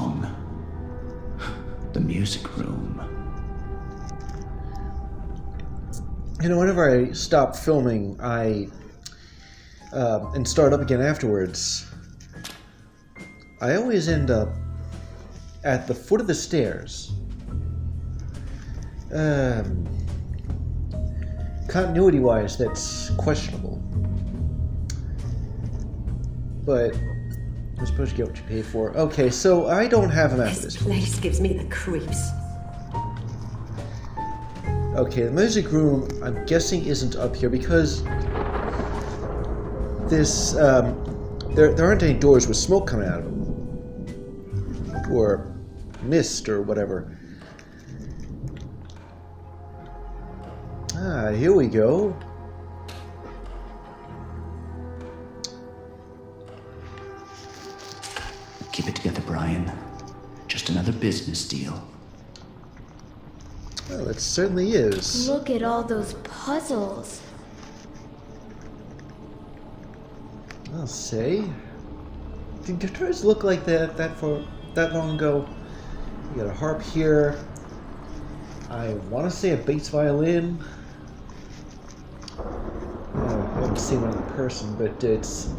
song. The music room. You know, whenever I stop filming, and start up again afterwards, I always end up at the foot of the stairs. Continuity-wise, that's questionable. But you're supposed to get what you pay for. Okay, so I don't have a map of this. This place gives me the creeps. Okay, the music room, I'm guessing, isn't up here because this, there aren't any doors with smoke coming out of them. Or mist or whatever. Ah, here we go. Keep it together, Brian. Just another business deal. Well, it certainly is. Look at all those puzzles. I'll say. Did guitars look like that long ago? You got a harp here. I want to say a bass violin. I haven't seen one in person, but it's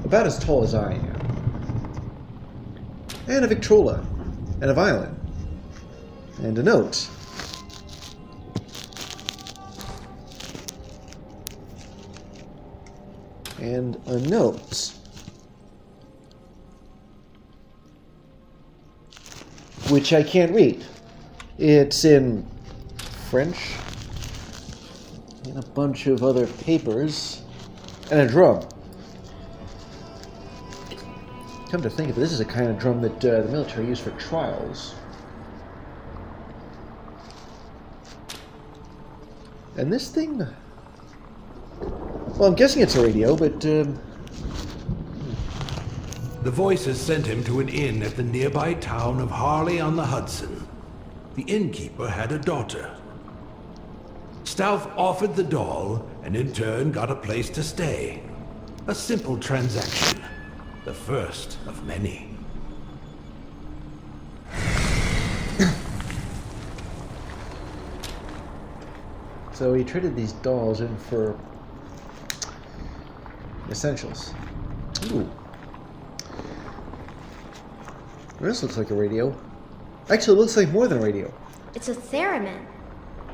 about as tall as I am. And a Victrola. And a violin. And a note. And a note. Which I can't read. It's in French. And a bunch of other papers. And a drum. Come to think of it, this is a kind of drum that the military used for trials. And this thing... Well, I'm guessing it's a radio, but... The voices sent him to an inn at the nearby town of Harley-on-the-Hudson. The innkeeper had a daughter. Stauff offered the doll, and in turn got a place to stay. A simple transaction. The first of many. So he traded these dolls in for essentials. Ooh. This looks like a radio. Actually, it looks like more than a radio. It's a theremin.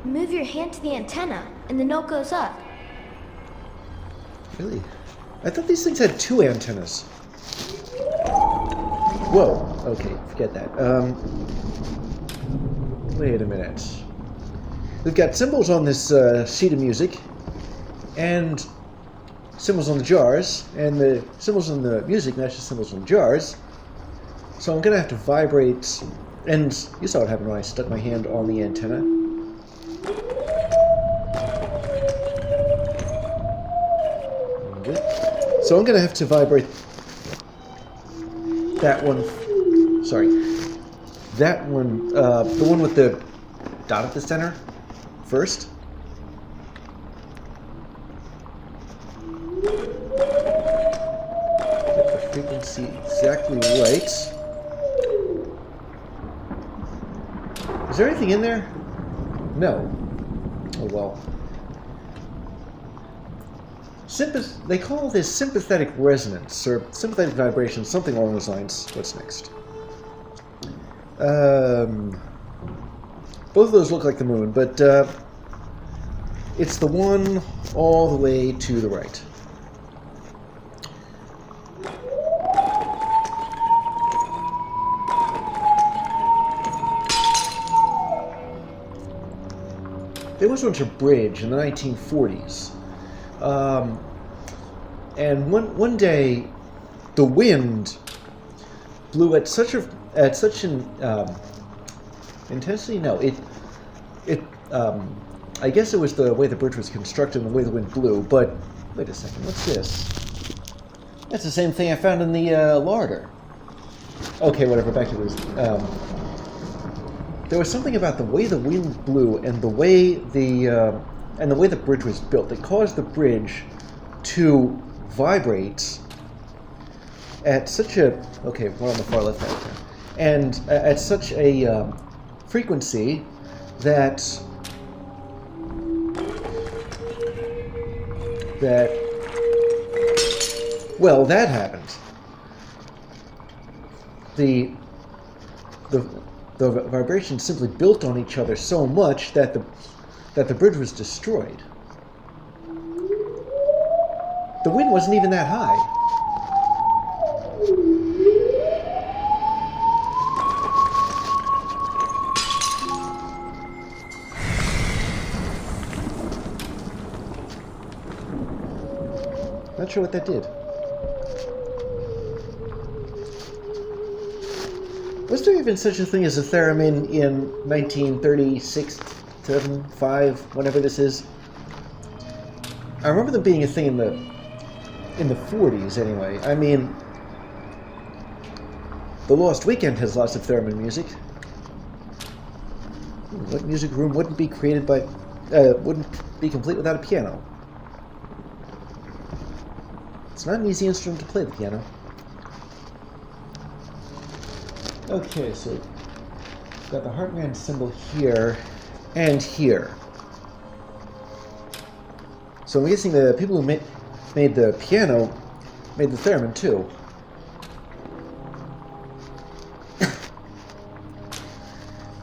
Move your hand to the antenna, and the note goes up. Really? I thought these things had two antennas. Whoa. Okay, forget that. Wait a minute. We've got symbols on this sheet of music, and symbols on the jars, and the symbols on the music match the symbols on the jars. So I'm going to have to vibrate, and you saw what happened when I stuck my hand on the antenna. So I'm going to have to vibrate that one, sorry, that one, the one with the dot at the center first. Get the frequency exactly right. Is there anything in there? No. Oh well. They call this sympathetic resonance, or sympathetic vibration, something along those lines. What's next? Both of those look like the moon, but it's the one all the way to the right. There was once a bridge in the 1940s. And one day, the wind blew at such an intensity. No, I guess it was the way the bridge was constructed and the way the wind blew. But wait a second, what's this? That's the same thing I found in the larder. Okay, whatever. Back to this. There was something about the way the wind blew and the way the bridge was built that caused the bridge to vibrate at such a... Okay, we're on the far left hand. and at such a frequency that well, that happened. The vibrations simply built on each other so much that the bridge was destroyed. The wind wasn't even that high. Not sure what that did. Was there even such a thing as a theremin in 1936, 7, 5, whenever this is? I remember them being a thing in the 40s anyway. I mean, The Lost Weekend has lots of theremin music. What music room wouldn't be created by, wouldn't be complete without a piano? It's not an easy instrument to play, the piano. Okay, so we've got the Heartman symbol here and here. So I'm guessing the people who made the piano made the theremin too.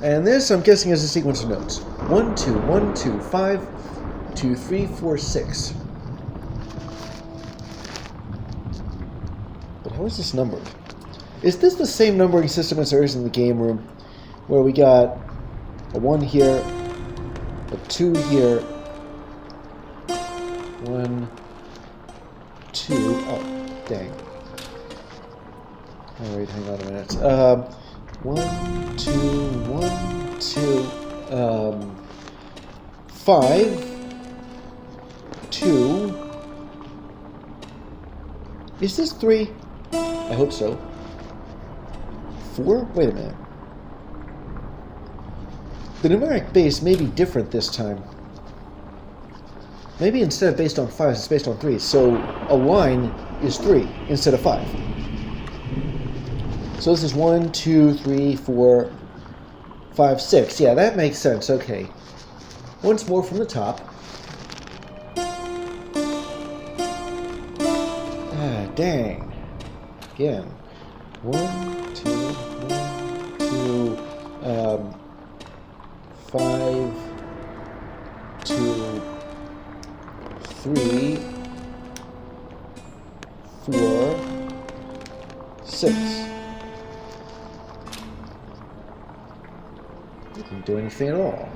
And this, I'm guessing, is a sequence of notes. 1, 2, 1, 2, 5, 2, 3, 4, 6. But how is this numbered? Is this the same numbering system as there is in the game room, where we got a 1 here, a 2 here, 1, 2, oh, dang. Alright, hang on a minute. 1, 2, 1, 2, 5, 2. Is this 3? I hope so. 4? Wait a minute. The numeric base may be different this time. Maybe instead of based on 5s, it's based on 3s. So a line is 3 instead of 5. So this is 1, 2, 3, 4, 5, 6. Yeah, that makes sense. Okay. Once more from the top. Ah, dang. Again. 1, 2, 1, 2, 5, 2, 3, 4, 6. Didn't do anything at all.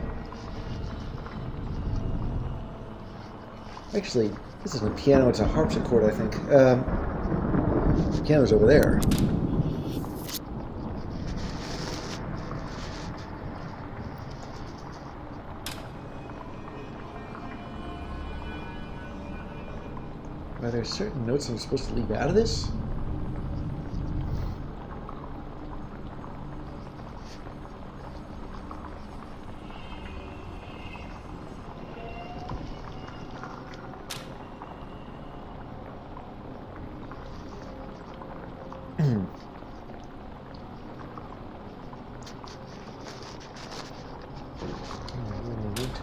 Actually, this isn't a piano, it's a harpsichord, I think. The piano's over there. Are there certain notes I'm supposed to leave out of this?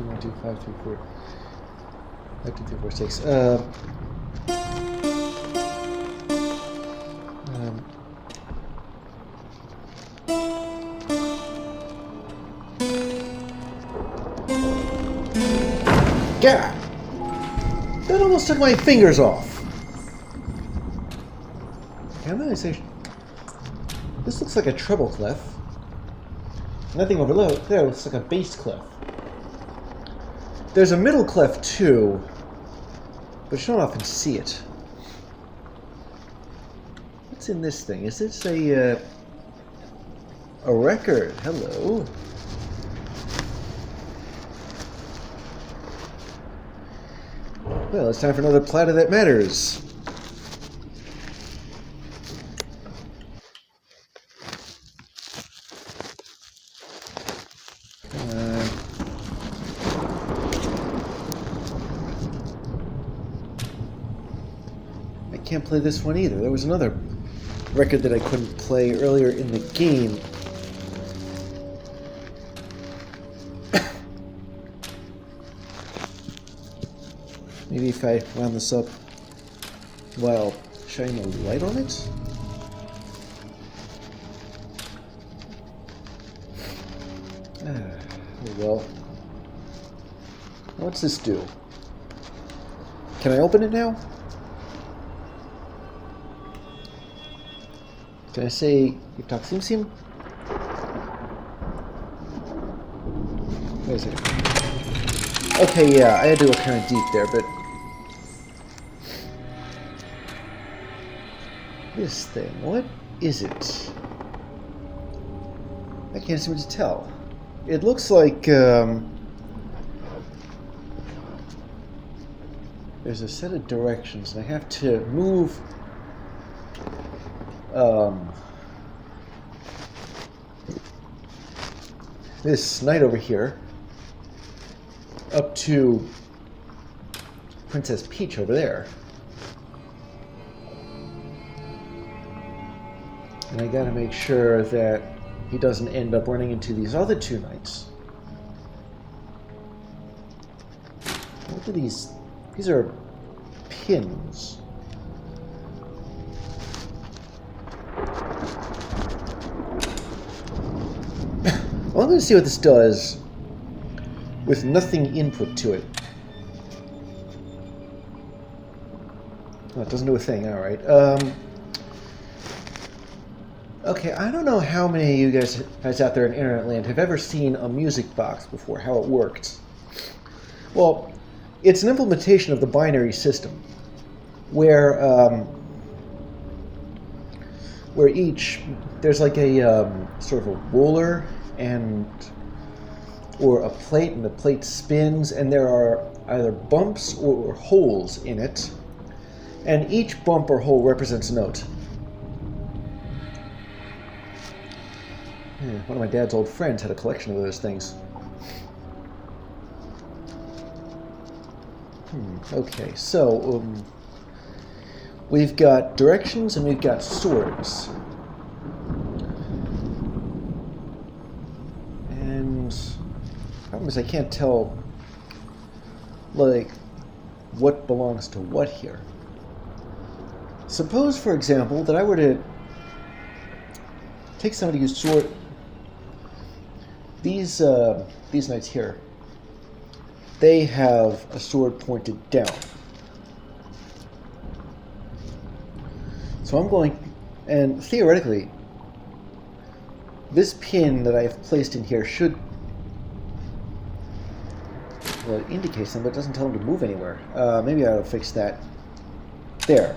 One, two, 5, 3, 4. 5, 2, 3, 4, 6. God! That almost took my fingers off. I'm gonna say this looks like a treble clef. Nothing over there looks like a bass clef. There's a middle clef too, but you don't often see it. What's in this thing? Is this a record? Hello. Well, it's time for another platter that matters. I can't play this one either. There was another record that I couldn't play earlier in the game. Maybe if I wound this up while shining a light on it? Oh well. What's this do? Can I open it now? Can I say Yiptak Sim Sim? Wait a second. Okay, yeah, I had to go kind of deep there, but this thing, what is it? I can't seem to tell. It looks like there's a set of directions, and I have to move this knight over here up to Princess Peach over there. And I gotta make sure that he doesn't end up running into these other two knights. What are these? These are pins. Well, I'm going to see what this does with nothing input to it. Oh, it doesn't do a thing. All right. Okay, I don't know how many of you guys out there in Internet Land have ever seen a music box before, how it works. Well, it's an implementation of the binary system, where there's like a sort of a roller or a plate, and the plate spins, and there are either bumps or holes in it, and each bump or hole represents a note. Yeah, one of my dad's old friends had a collection of those things. Okay, so we've got directions and we've got swords. And the problem is I can't tell, like, what belongs to what here. Suppose, for example, that I were to take somebody whose sword... These knights here, they have a sword pointed down. So I'm going, and theoretically, this pin that I've placed in here should, well, it indicates them, but it doesn't tell them to move anywhere. Maybe I'll fix that. There.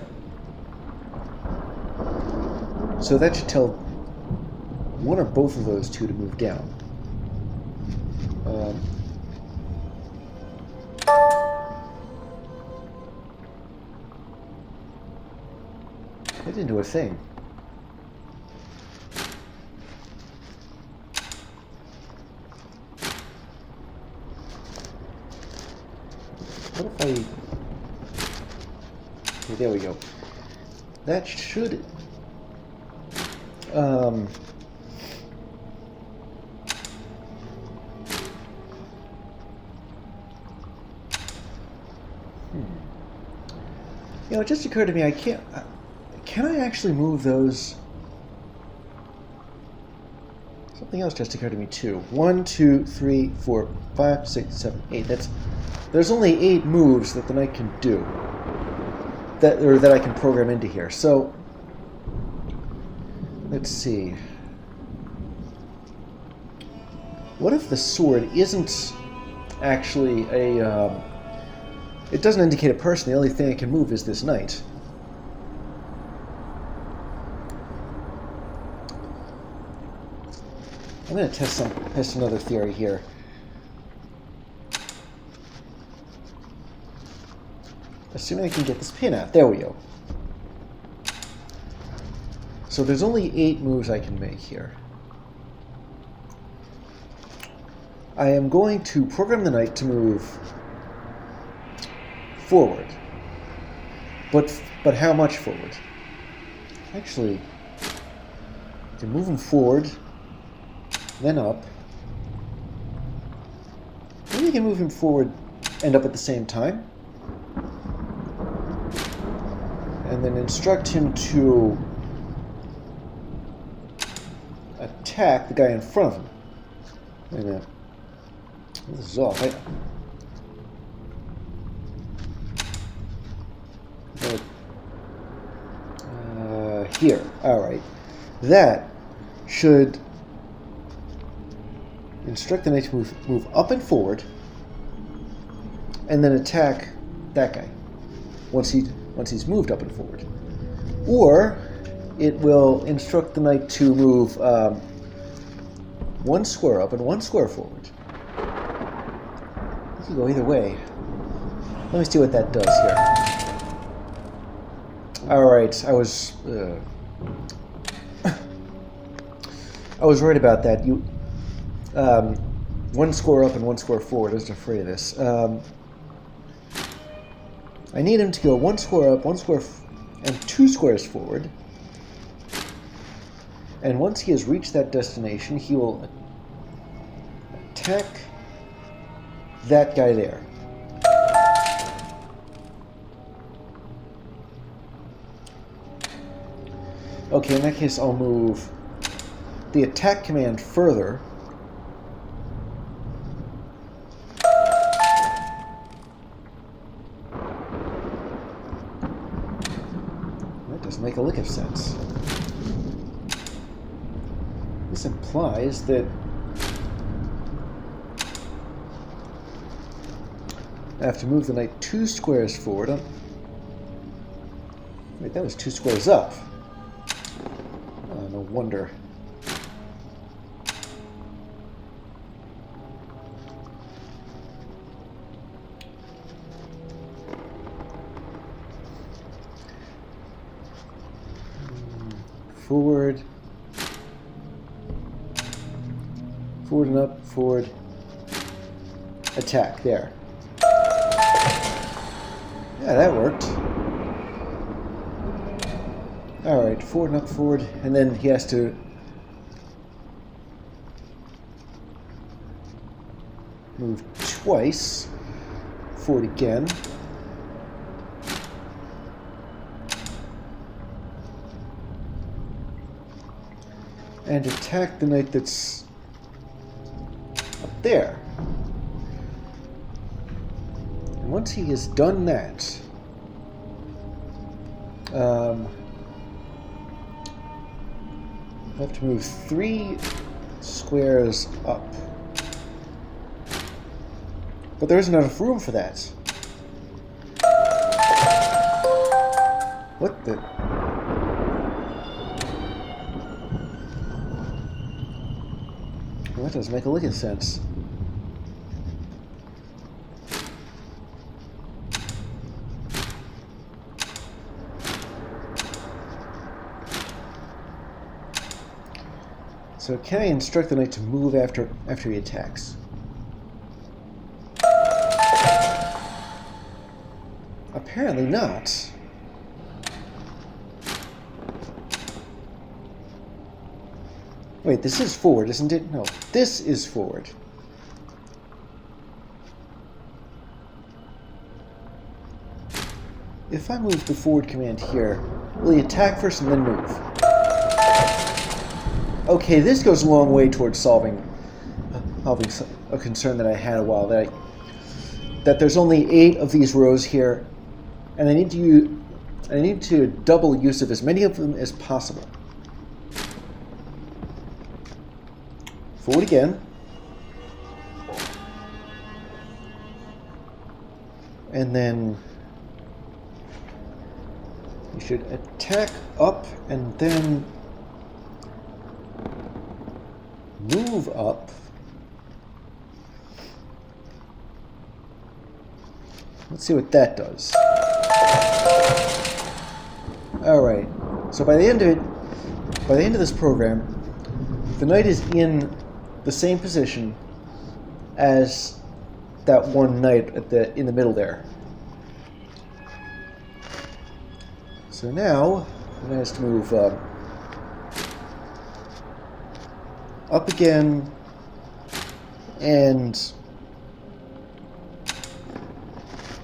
So that should tell one or both of those two to move down. It didn't do a thing. What if I... Okay, there we go. That should... You know, it just occurred to me, I can't... Can I actually move those? Something else just occurred to me too. 1, 2, 3, 4, 5, 6, 7, 8. There's only 8 moves that the knight can do. That I can program into here. So let's see. What if the sword isn't actually a it doesn't indicate a person. The only thing it can move is this knight. I'm going to test another theory here. Assuming I can get this pin out. There we go. So there's only 8 moves I can make here. I am going to program the knight to move forward. But how much forward? Actually, can move him forward, then up. Maybe you can move him forward and up at the same time. And then instruct him to attack the guy in front of him. Wait a minute. This is off. Here. Alright. That should instruct the knight to move up and forward, and then attack that guy once he's moved up and forward. Or it will instruct the knight to move one square up and one square forward. You can go either way. Let me see what that does here. Alright, I was right about that. You one square up and one square forward. I was afraid of this. I need him to go one square up, and 2 squares forward. And once he has reached that destination, he will attack that guy there. Okay, in that case, I'll move the attack command further. That doesn't make a lick of sense. This implies that I have to move the knight 2 squares forward. Wait, that was 2 squares up. Oh, no wonder. Forward. Forward and up, forward. Attack, there. Yeah, that worked. Alright, forward and up, forward, and then he has to move twice. Forward again. And attack the knight that's up there. And once he has done that, I have to move 3 squares up. But there isn't enough room for that. What the? Well, that doesn't make a lick of sense. So can I instruct the knight to move after he attacks? Apparently not. Wait, this is forward, isn't it? No, this is forward. If I move the forward command here, will he attack first and then move? Okay, this goes a long way towards solving a concern that I had a while, that there's only 8 of these rows here, and I need to double use of as many of them as possible. Forward again. And then you should attack up and then move up. Let's see what that does. Alright, so by the end of this program, the knight is in the same position as that one knight in the middle there. So now, the knight has to move up again, and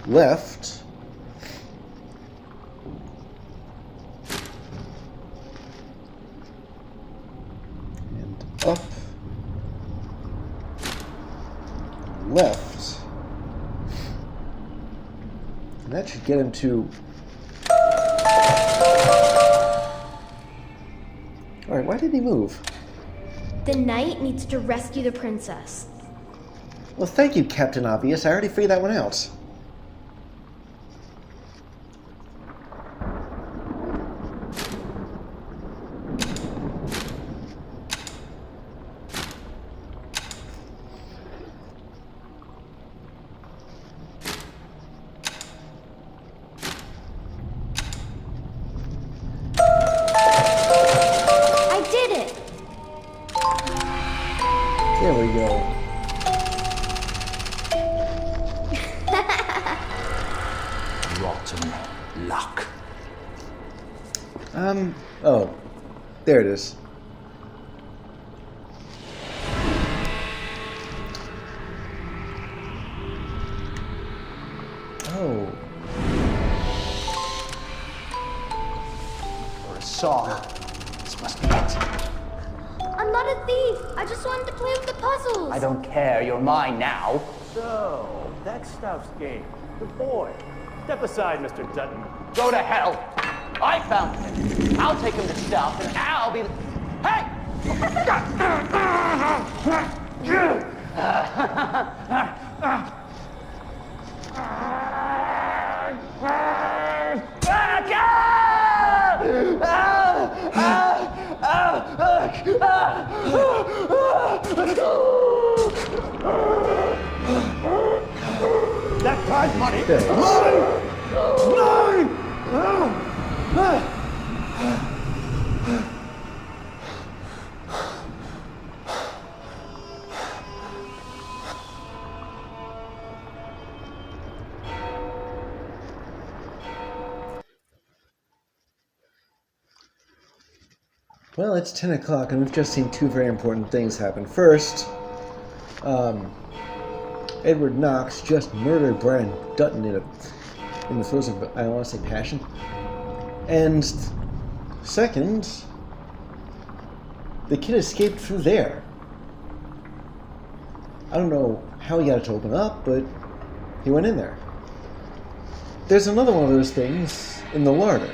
left. And up, left. And that should get him to... Alright, why didn't he move? The knight needs to rescue the princess. Well, thank you, Captain Obvious. I already figured that one out. I did it! There we go. Rotten luck. Oh. There it is. Oh. For a song. This must be it. I'm not a thief. I just wanted to play with the puzzles. I don't care. You're mine now. So, that's Stuff's game. The boy. Step aside, Mr. Dutton. Go to hell. I found him. I'll take him to Stealth, and I'll be... Hey! That prize money! There it is. Well, it's 10 o'clock, and we've just seen two very important things happen. First, Edward Knox just murdered Brian Dutton in the throes of, I want to say, passion. And second, the kid escaped through there. I don't know how he got it to open up, but he went in there. There's another one of those things in the larder.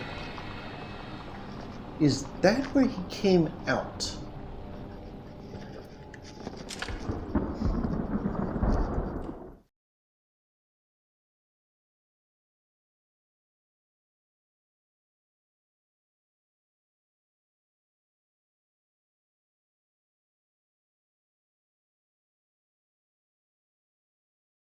Is that where he came out?